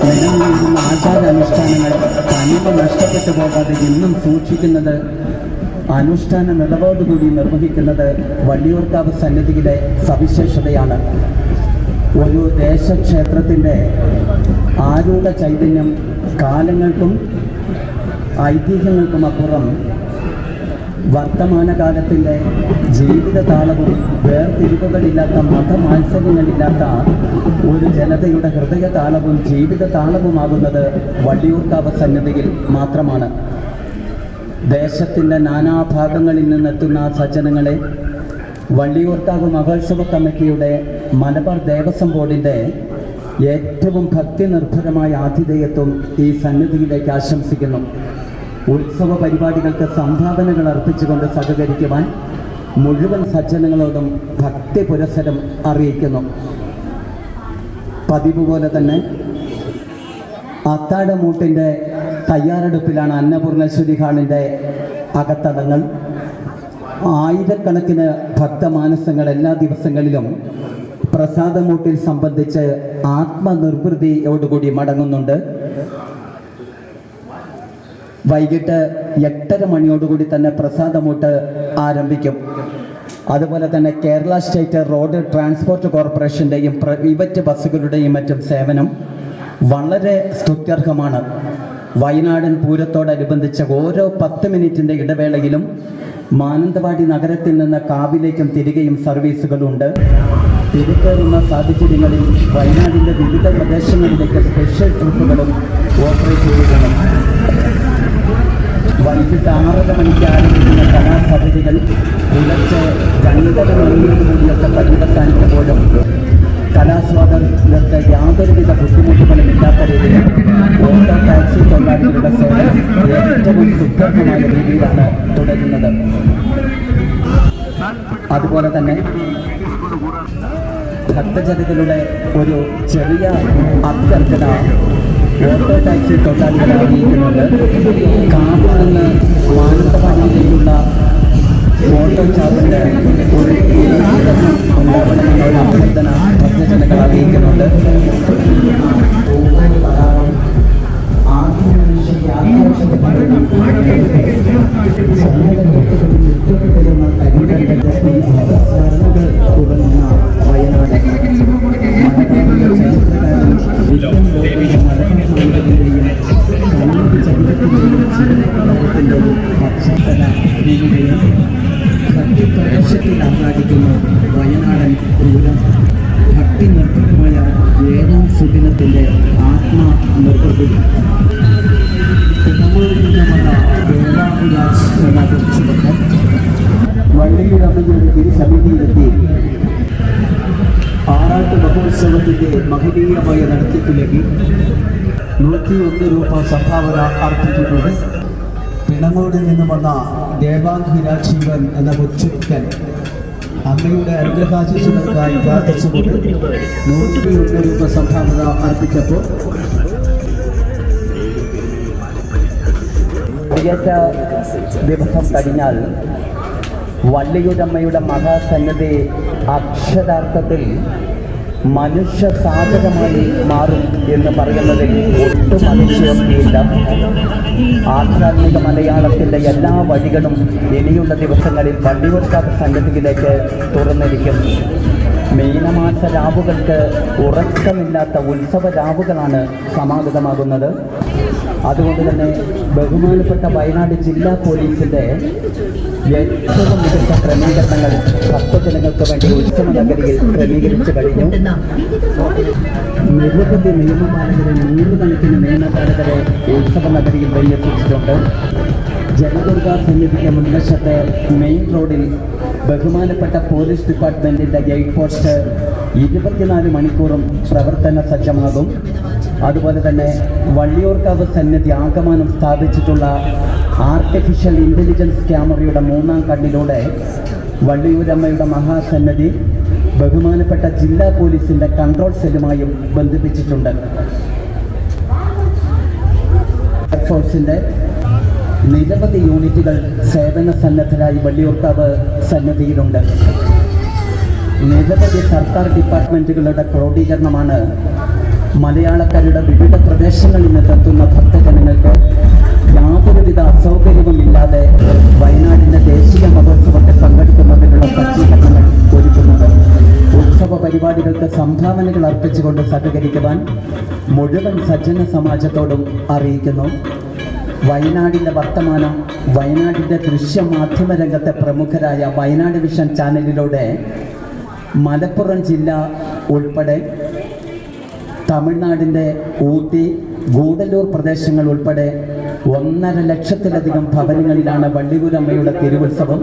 നിലനിന്നിരുന്ന ആചാരാനുഷ്ഠാനങ്ങൾ തനിമ നഷ്ടപ്പെട്ടു പോകാതെ എന്നും സൂക്ഷിക്കുന്നത്, അനുഷ്ഠാന നിലവോടുകൂടി നിർവഹിക്കുന്നത് വള്ളിയൂർക്കാവ് സന്നിധിയിലെ സവിശേഷതയാണ്. ഒരു ദേശക്ഷേത്രത്തിൻ്റെ ആരൂഢ ചൈതന്യം കാലങ്ങൾക്കും ഐതിഹ്യങ്ങൾക്കും അപ്പുറം വർത്തമാനകാലത്തിൻ്റെ ജീവിത താളവും വേർതിരിവുകളില്ലാത്ത മതമാത്സര്യങ്ങളില്ലാത്ത ഒരു ജനതയുടെ ഹൃദയ താളവും ജീവിത താളവുമാകുന്നത് വള്ളിയൂർക്കാവ് സന്നിധിയിൽ മാത്രമാണ്. ദേശത്തിൻ്റെ നാനാഭാഗങ്ങളിൽ നിന്നെത്തുന്ന സജ്ജനങ്ങളെ വള്ളിയൂർക്കാവ് മഹോത്സവ കമ്മിറ്റിയുടെ മലബാർ ദേവസ്വം ബോർഡിൻ്റെ ഏറ്റവും ഭക്തി നിർഭരമായ ആതിഥേയത്വം ഈ സന്നിധിയിലേക്ക് ആശംസിക്കുന്നു. ഉത്സവ പരിപാടികൾക്ക് സംഭാവനകൾ അർപ്പിച്ചുകൊണ്ട് സഹകരിക്കുവാൻ മുഴുവൻ സജ്ജനങ്ങളോടും ഭക്തി പുരസ്സരം അറിയിക്കുന്നു. പതിവ് പോലെ തന്നെ അത്താഴമൂട്ടിൻ്റെ തയ്യാറെടുപ്പിലാണ് അന്നപൂർണേശ്വരി ഹാളിൻ്റെ അകത്തളങ്ങൾ. ആയിരക്കണക്കിന് ഭക്തമാനസങ്ങൾ എല്ലാ ദിവസങ്ങളിലും പ്രസാദമൂട്ടിൽ സംബന്ധിച്ച് ആത്മനിർവൃതിയോടുകൂടി മടങ്ങുന്നുണ്ട്. വൈകിട്ട് 8:30 മണിയോടുകൂടി തന്നെ പ്രസാദമൂട്ട് ആരംഭിക്കും. അതുപോലെ തന്നെ കേരള സ്റ്റേറ്റ് റോഡ് ട്രാൻസ്പോർട്ട് കോർപ്പറേഷൻ്റെയും പ്രൈവറ്റ് ബസ്സുകളുടെയും മറ്റും സേവനം വളരെ സ്തുത്യർഹമാണ്. വയനാടൻ പൂരത്തോടനുബന്ധിച്ച് ഓരോ 10 മിനിറ്റിൻ്റെ ഇടവേളയിലും മാനന്തവാടി നഗരത്തിൽ നിന്ന് കാവിലേക്കും തിരികെയും സർവീസുകളുണ്ട്. തിരികേറുന്ന സാഹചര്യങ്ങളിൽ വയനാടിൻ്റെ വിവിധ പ്രദേശങ്ങളിലേക്ക് സ്പെഷ്യൽ ട്രിപ്പുകളും ഓപ്പറേറ്റ് ചെയ്യുന്നു. വൈകിട്ട് 6:30 മണിക്ക് ആരംഭിക്കുന്ന കലാസമിതികൾ പുലർച്ചെ 2:30 മണിയോടുകൂടിയൊക്കെ പരിവർത്താനിക്കുമ്പോഴും കലാസ്വാദകർക്ക് യാതൊരുവിധ ബുദ്ധിമുട്ടുകളും ഇല്ലാത്ത രീതിയിൽ ഓട്ടോ ടാക്സി തൊഴിലാളികളുടെ സേവനം ഏറ്റവും സുദൃഢമായ രീതിയിലാണ് തുടരുന്നത്. അതുപോലെ തന്നെ ഭക്തജനങ്ങളുടെ ഒരു ചെറിയ അഭ്യർത്ഥന ഓട്ടോ ടാക്സി തൊഴിലാളികളെ അറിയിക്കുന്നുണ്ട്. കാവിൽ നിന്ന് മാനന്തവാടിയിലേക്കുള്ള ഓട്ടോ ചാർജിൻ്റെ ഒരു ഉണ്ടാവണമെന്ന ഒരു അഭ്യർത്ഥന ഭക്തജനങ്ങൾ അറിയിക്കുന്നുണ്ട്. തുടങ്ങുന്ന വയനാട് ഭക്തിപ്രദേശത്തിൽ ആഹ്ലാദിക്കുന്ന വയനാടൻ പൂരം ഭക്തി നിർഭരമായ 7ാം സുദിനത്തിൻ്റെ ആത്മനിർവൃതി. പിണങ്ങൂരിൽ നിന്നുമുള്ള ദേവാഭിലാഷ് എന്ന കുറിച്ചുകൊണ്ട് വള്ളിയൂരമ്മയുടെ തിരുസമിതിയിലെത്തി ആറാട്ട് മഹോത്സവത്തിൻ്റെ മഹനീയമായ നടത്തിപ്പിലേക്ക് 101 രൂപ സംഭാവന അർപ്പിച്ചിട്ടുണ്ട്. പിണങ്ങോടിൽ നിന്നും വന്ന ദേവാഭിലാഷീവൻ എന്ന കൊച്ചുക്കൻ അമ്മയുടെ അനുഗ്രഹാശിസുകൾക്കായി പ്രാർത്ഥിച്ചുകൊണ്ട് 101 രൂപ സംഭാവന അർപ്പിച്ചപ്പോൾ ദിവസം കഴിഞ്ഞാൽ വള്ളിയൂരമ്മയുടെ മഹാസന്നദ്ധി അക്ഷരാർത്ഥത്തിൽ മനുഷ്യ സാധകമായി മാറും എന്ന് പറയുന്നതിൽ ഒട്ടും അതിശയോക്തിയില്ല. ആധ്യാത്മിക മലയാളത്തിൻ്റെ എല്ലാ വഴികളും ഇനിയുള്ള ദിവസങ്ങളിൽ വള്ളിയൂർക്കാവ് സന്നിധിയിലേക്ക് തുറന്നിരിക്കും. മീനമാസ രാവുകൾക്ക് ഉറക്കമില്ലാത്ത ഉത്സവ രാവുകളാണ് സമാഗതമാകുന്നത്. അതുകൊണ്ട് തന്നെ ബഹുമാനപ്പെട്ട വയനാട് ജില്ലാ പോലീസിൻ്റെ ഏറ്റവും മികച്ച ക്രമീകരണങ്ങൾ ഭക്തജനങ്ങൾക്ക് വേണ്ടി ഉത്സവ നഗരിയിൽ ക്രമീകരിച്ചു കഴിഞ്ഞു. നിരവധി നിയമപാലകരെ 100 കണക്കിന് നിയമപാലകരെ ഉത്സവ നഗരിയിൽ വിന്യസിച്ചിട്ടുണ്ട്. ജനദുർഗ സന്നിധിക്ക് മുൻവശത്തെ മെയിൻ റോഡിൽ ബഹുമാനപ്പെട്ട പോലീസ് ഡിപ്പാർട്ട്മെൻറ്റിൻ്റെ ഗേറ്റ് പോസ്റ്റ് 24 മണിക്കൂറും പ്രവർത്തന സജ്ജമാകും. അതുപോലെ തന്നെ വള്ളിയൂർക്കാവ് സന്നിധി ആകമാനം സ്ഥാപിച്ചിട്ടുള്ള ആർട്ടിഫിഷ്യൽ ഇൻ്റലിജൻസ് ക്യാമറയുടെ 3ാം കണ്ണിലൂടെ വള്ളിയൂരമ്മയുടെ മഹാസന്നിധി ബഹുമാനപ്പെട്ട ജില്ലാ പോലീസിൻ്റെ കൺട്രോൾ സെല്ലുമായും ബന്ധിപ്പിച്ചിട്ടുണ്ട്. എയർഫോഴ്സിൻ്റെ നിരവധി യൂണിറ്റുകൾ സേവന സന്നദ്ധരായി വള്ളിയൂർക്കാവ് സന്നിധിയിലുണ്ട്. നിരവധി സർക്കാർ ഡിപ്പാർട്ട്മെൻറ്റുകളുടെ ക്രോഡീകരണമാണ് മലയാളക്കരയുടെ വിവിധ പ്രദേശങ്ങളിൽ നിന്നെത്തുന്ന ഭക്തജനങ്ങൾക്ക് യാതൊരുവിധ അസൗകര്യവുമില്ലാതെ വയനാടിന്റെ ദേശീയ മഹോത്സവത്തെ പങ്കെടുക്കുന്നതിനുള്ള സജ്ജീകരണങ്ങൾ ഒരുക്കുന്നുണ്ട്. ഉത്സവ പരിപാടികൾക്ക് സംഭാവനകൾ അർപ്പിച്ചുകൊണ്ട് സഹകരിക്കുവാൻ മുഴുവൻ സജ്ജന സമാജത്തോടും അറിയിക്കുന്നു. വയനാടിൻ്റെ വർത്തമാനം വയനാടിൻ്റെ ദൃശ്യമാധ്യമ രംഗത്തെ പ്രമുഖരായ വയനാട് വിഷൻ ചാനലിലൂടെ മലപ്പുറം ജില്ല ഉൾപ്പെടെ തമിഴ്നാടിൻ്റെ ഊട്ടി ഗൂഡല്ലൂർ പ്രദേശങ്ങൾ ഉൾപ്പെടെ 1.5 ലക്ഷത്തിലധികം ഭവനങ്ങളിലാണ് വള്ളിയൂരമ്മയുടെ തിരുവുത്സവം